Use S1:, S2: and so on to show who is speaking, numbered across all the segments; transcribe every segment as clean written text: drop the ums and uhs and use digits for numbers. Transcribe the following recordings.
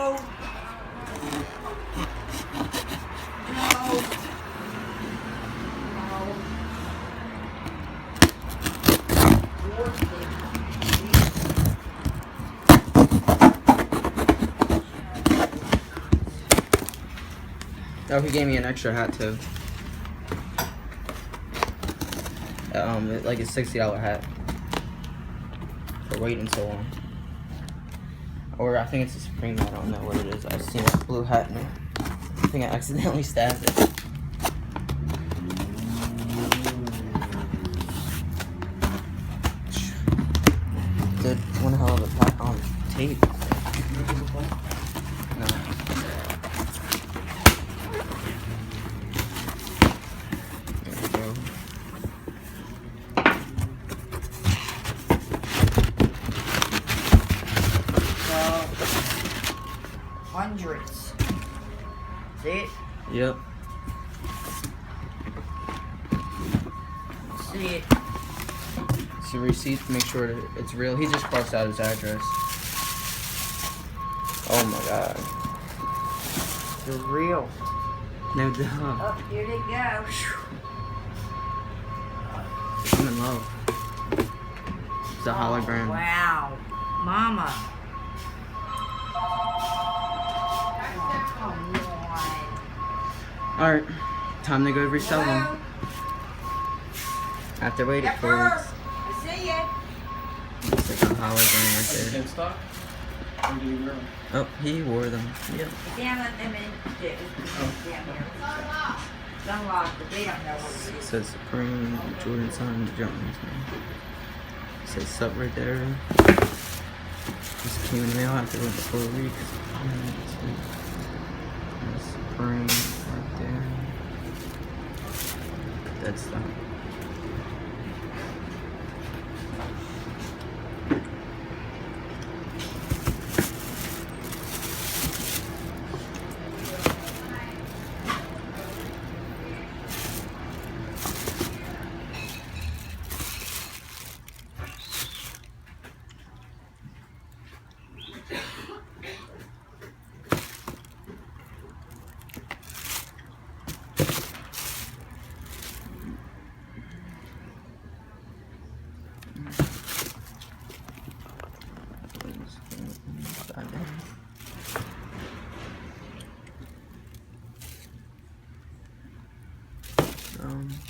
S1: No. No.
S2: Oh, he gave me an extra hat too. Like a $60 hat for waiting so long. Or I think it's a Supreme. I don't know what it is. I've seen a blue hat in there. I think I accidentally stabbed it. Did one hell of a pack on tape. No. There we go.
S1: Hundreds. See it?
S2: Yep.
S1: See it.
S2: It's a receipt to make sure that it's real. He just crossed out his address. Oh my god.
S1: They're real.
S2: No doubt.
S1: Oh, here they go.
S2: I'm in love. It's a hologram.
S1: Wow. Mama.
S2: Alright. Time to go resell them.
S1: Hello?
S2: After waiting 4
S1: Pepper.
S2: weeks.
S1: I see you.
S2: It's like a hologram right there.
S3: In stock? Or do you wear them?
S2: Oh, he wore them. Yep.
S1: Damn, let them in. Damn here. It's unlocked, but they don't know what it
S2: It
S1: is.
S2: says Supreme, Jordan Sun, Jones. It says sub right there. This came in the mail after waiting 4 weeks. And Supreme right there. Dead stuff.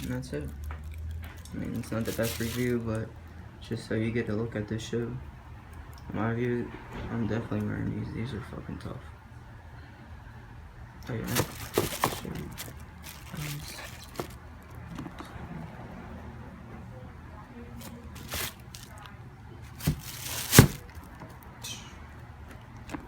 S2: And that's it. I mean, it's not the best review, but just so you get a look at this shoe. In my view, I'm definitely wearing these. These are fucking tough. Oh, yeah.